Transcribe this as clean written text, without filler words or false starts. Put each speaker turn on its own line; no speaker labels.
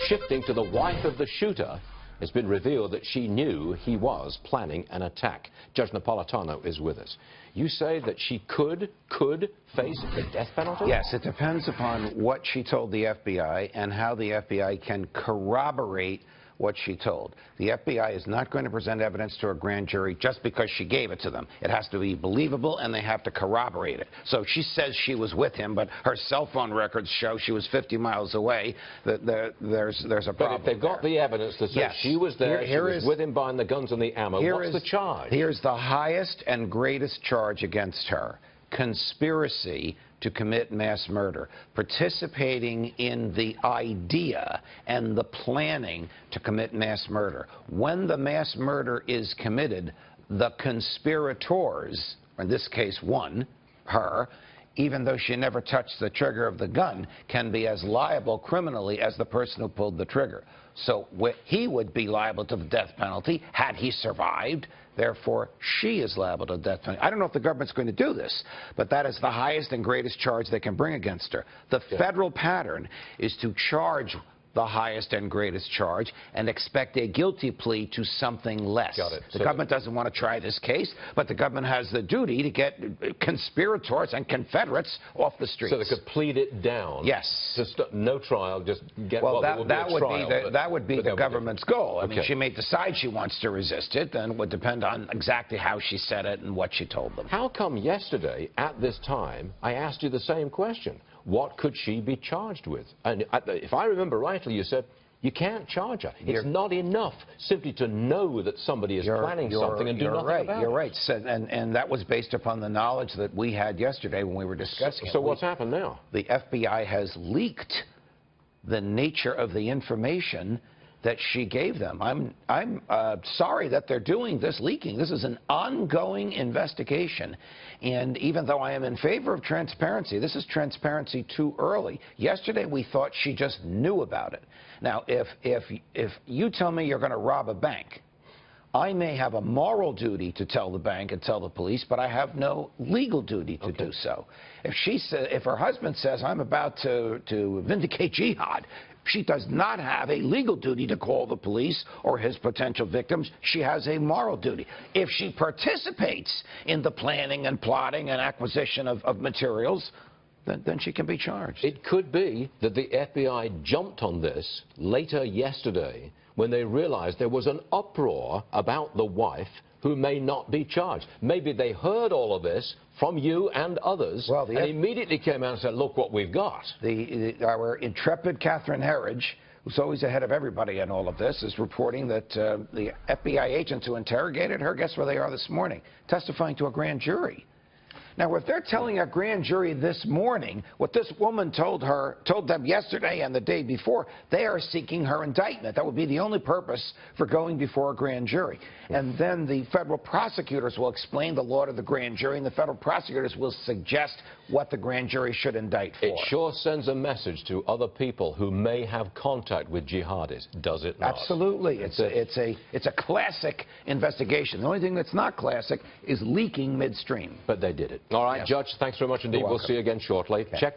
shifting to the wife of the shooter, it's been revealed that she knew he was planning an attack. Judge Napolitano is with us. You say that she could face the death penalty?
Yes, it depends upon what she told the FBI and how the FBI can corroborate what she told. The FBI is not going to present evidence to a grand jury just because she gave it to them. It has to be believable, and they have to corroborate it. So she says she was with him, but her cell phone records show she was 50 miles away. There's a problem.
But if they've got the evidence that says she was there, she was with him buying the guns and the ammo, what's the charge?
Here's the highest and greatest charge against her: conspiracy to commit mass murder, participating in the idea and the planning to commit mass murder. When the mass murder is committed, the conspirators, in this case one, her, even though she never touched the trigger of the gun, can be as liable criminally as the person who pulled the trigger. So he would be liable to the death penalty had he survived. Therefore, she is liable to the death penalty. I don't know if the government's going to do this, but that is the highest and greatest charge they can bring against her. The federal pattern is to charge the highest and greatest charge and expect a guilty plea to something less.
Got it.
The government doesn't want to try this case, but the government has the duty to get conspirators and Confederates off the streets.
So they could plead it down.
Yes.
Just no trial, just get.
Well, that would be the government's goal. I mean, she may decide she wants to resist it, then it would depend on exactly how she said it and what she told them.
How come yesterday, at this time, I asked you the same question? What could she be charged with? And if I remember rightly, you said you can't charge her. It's not enough simply to know that somebody is planning something and do nothing about it.
You're right. So, and that was based upon the knowledge that we had yesterday when we were discussing it.
So what's happened now?
The FBI has leaked the nature of the information that she gave them. I'm sorry that they're doing this leaking. This is an ongoing investigation, and even though I am in favor of transparency, this is transparency too early. Yesterday we thought she just knew about it. Now, if you tell me you're going to rob a bank, I may have a moral duty to tell the bank and tell the police, but I have no legal duty to do so. If her husband says, I'm about to vindicate jihad, she does not have a legal duty to call the police or his potential victims. She has a moral duty. If she participates in the planning and plotting and acquisition of materials, then she can be charged.
It could be that the FBI jumped on this later yesterday when they realized there was an uproar about the wife who may not be charged. Maybe they heard all of this from you and others, and immediately came out and said, look what we've got.
Our intrepid Catherine Herridge, who's always ahead of everybody in all of this, is reporting that the FBI agents who interrogated her, guess where they are this morning? Testifying to a grand jury. Now, if they're telling a grand jury this morning what this woman told them yesterday and the day before, they are seeking her indictment. That would be the only purpose for going before a grand jury. And then the federal prosecutors will explain the law to the grand jury, and the federal prosecutors will suggest what the grand jury should indict for.
It sure sends a message to other people who may have contact with jihadis, does it not?
Absolutely. It's a classic investigation. The only thing that's not classic is leaking midstream.
But they did it. All right, Judge, thanks very much indeed. We'll see you again shortly. Check